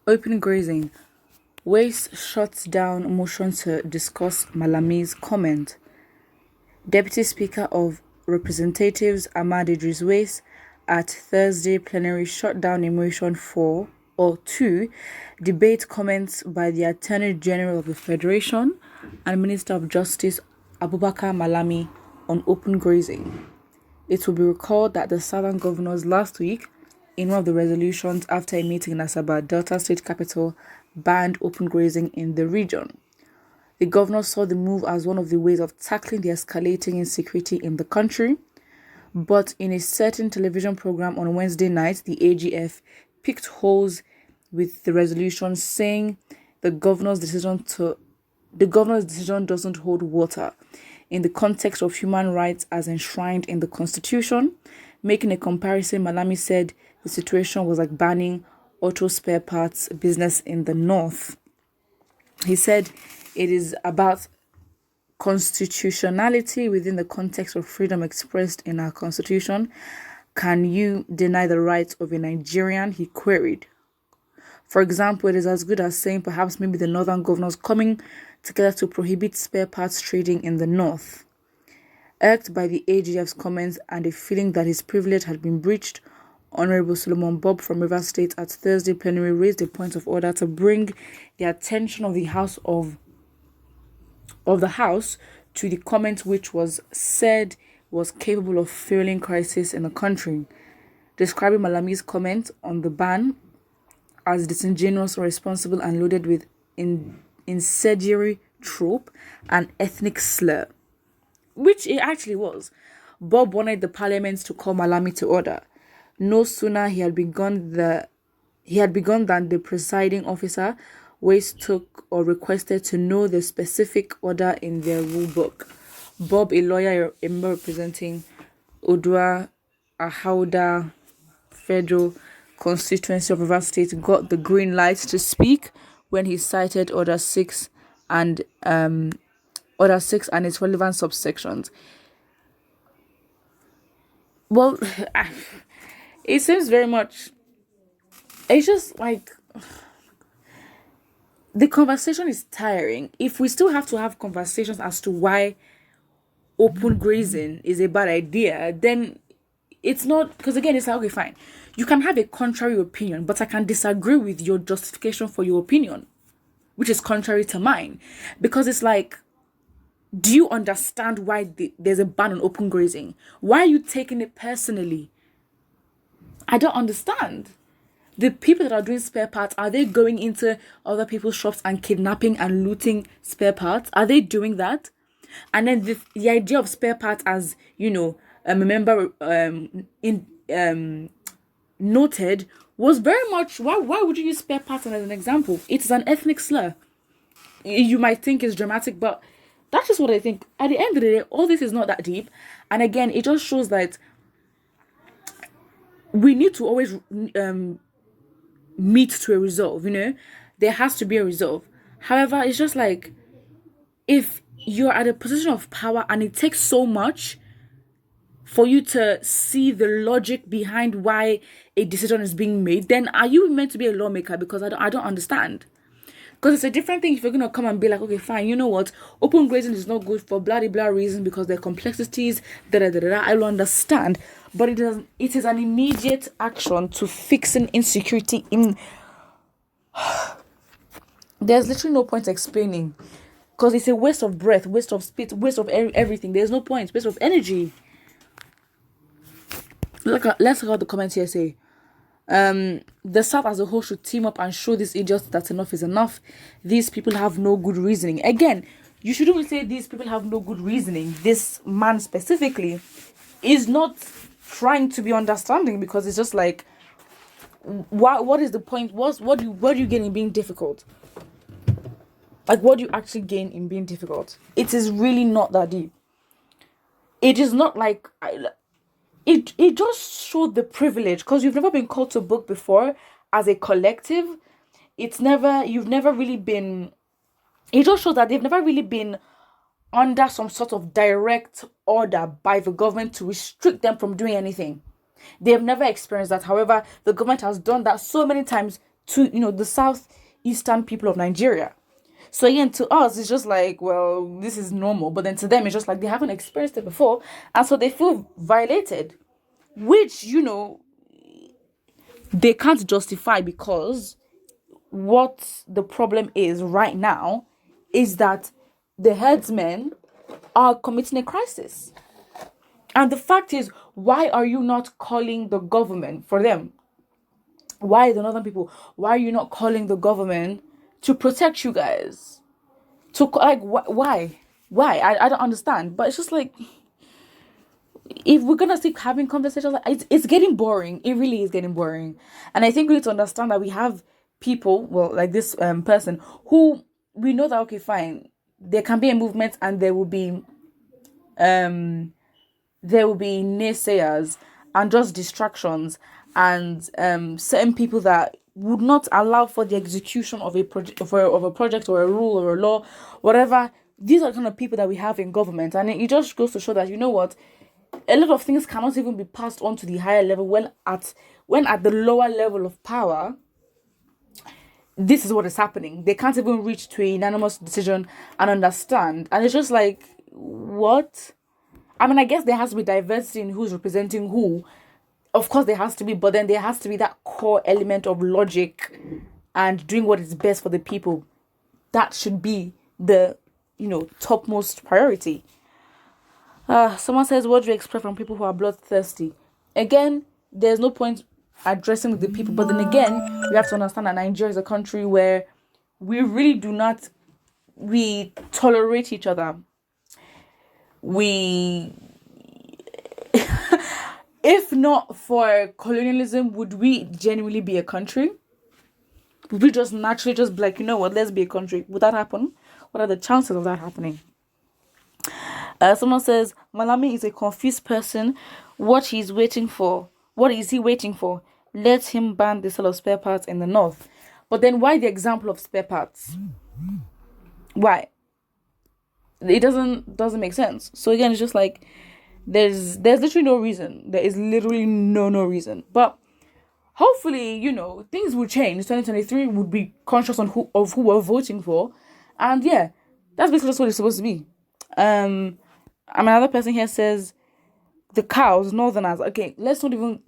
Open grazing. Waste shuts down motion to discuss Malami'S comment. Deputy Speaker of Representatives Ahmad Idris Wace at Thursday plenary shut down a motion for or to debate comments by the Attorney General of the Federation and Minister of Justice Abubakar Malami on open grazing. It will be recalled that the Southern governors last week, in one of the resolutions after a meeting in Asaba, Delta State capital, banned open grazing in the region. The governor saw the move as one of the ways of tackling the escalating insecurity in the country. But in a certain television program on Wednesday night, the AGF picked holes with the resolution, saying the governor's decision doesn't hold water in the context of human rights as enshrined in the Constitution. Making a comparison, Malami said the situation was like banning auto spare parts business in the north. He said it is about constitutionality within the context of freedom expressed in our constitution. Can you deny the rights of a Nigerian? He queried. For example, it is as good as saying perhaps maybe the northern governors coming together to prohibit spare parts trading in the north. Irked by the AGF's comments and a feeling that his privilege had been breached, Honorable Solomon Bob from Rivers State at Thursday plenary raised a point of order to bring the attention of the House to the comment which was said was capable of fueling crisis in the country, describing Malami's comment on the ban as disingenuous, irresponsible, and loaded with incendiary trope and ethnic slur, which it actually was. Bob wanted the parliament to call Malami to order. No sooner he had begun than the presiding officer Wace took or requested to know the specific order in their rule book. Bob, a lawyer, a member representing Odua Ahauda Federal Constituency of Rivers State, got the green light to speak when he cited Order 6 and its relevant subsections. Well, it seems very much. It's just like the conversation is tiring. If we still have to have conversations as to why open grazing is a bad idea, then it's not, because again, it's like, okay, fine. You can have a contrary opinion, but I can disagree with your justification for your opinion, which is contrary to mine. Because it's like, do you understand why there's a ban on open grazing? Why are you taking it personally? I don't understand. The people that are doing spare parts, are they going into other people's shops and kidnapping and looting spare parts? Are they doing that? And then the idea of spare parts, as you know, a member noted, was very much, why would you use spare parts as an example? It is an ethnic slur. You might think it's dramatic, but that's just what I think. At the end of the day, all this is not that deep. And again, it just shows that we need to always meet to a resolve, there has to be a resolve. However, it's just like, if you're at a position of power and it takes so much for you to see the logic behind why a decision is being made, then are you meant to be a lawmaker? Because I don't understand. Because it's a different thing if you're going to come and be like, okay, fine, you know what, open grazing is not good for blah, blah reasons because there are complexities, I will understand. But it is an immediate action to fixing insecurity in... There's literally no point explaining. Because it's a waste of breath, waste of spit, waste of everything. There's no point, waste of energy. Let's look at what the comments here say. The South as a whole should team up and show these idiots that enough is enough. These people have no good reasoning. Again, you shouldn't say these people have no good reasoning. This man specifically is not trying to be understanding, because it's just like, what is the point? What do you gain in being difficult? Like, what do you actually gain in being difficult? It is really not that deep. It is not like... It just showed the privilege, because you've never been called to book before as a collective. You've never really been... It just shows that they've never really been under some sort of direct order by the government to restrict them from doing anything. They have never experienced that. However, the government has done that so many times to, the southeastern people of Nigeria. So again, to us, it's just like, well, this is normal. But then to them, it's just like they haven't experienced it before. And so they feel violated, which, they can't justify, because what the problem is right now is that the herdsmen are committing a crisis. And the fact is, why are you not calling the government for them? Why the northern people? Why are you not calling the government to protect you guys? To like, why? I don't understand. But it's just like, if we're gonna keep having conversations, like it's getting boring. It really is getting boring. And I think we need to understand that we have people, well, like this person, who we know that, okay, fine, there can be a movement, and there will be naysayers and just distractions, and certain people that would not allow for the execution of a project, of a project, or a rule, or a law, whatever. These are the kind of people that we have in government, and it just goes to show that, what, a lot of things cannot even be passed on to the higher level, when at the lower level of power, this is what is happening. They can't even reach to a unanimous decision and understand. And it's just like, what? I mean, I guess there has to be diversity in who's representing who. Of course there has to be, but then there has to be that core element of logic and doing what is best for the people. That should be the, topmost priority. Someone says, what do you expect from people who are bloodthirsty? Again, there's no point addressing the people, but then again, we have to understand that Nigeria is a country where we really do not, we tolerate each other. If not for colonialism, would we genuinely be a country? Would we just naturally just be like, let's be a country? Would that happen? What are the chances of that happening? Someone says, Malami is a confused person. What is he waiting for? Let him ban the sale of spare parts in the north. But then why the example of spare parts? Why? It doesn't make sense. So again, it's just like, there's literally no reason. There is literally no reason. But hopefully, things will change. 2023 would be conscious who we're voting for. And yeah, that's basically just what it's supposed to be. Another person here says, the cows, northerners. Okay, let's not even...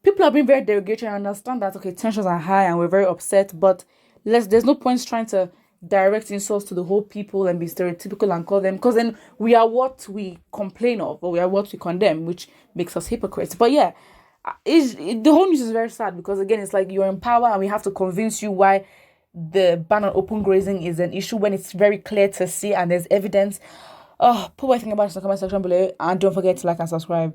People are being very derogatory. I understand that, okay, tensions are high and we're very upset, but there's no point trying to direct insults to the whole people and be stereotypical and call them, because then we are what we complain of, or we are what we condemn, which makes us hypocrites. But yeah, the whole news is very sad, because again, it's like you're in power and we have to convince you why the ban on open grazing is an issue, when it's very clear to see and there's evidence. Put what you think about it in the comment section below, and don't forget to like and subscribe.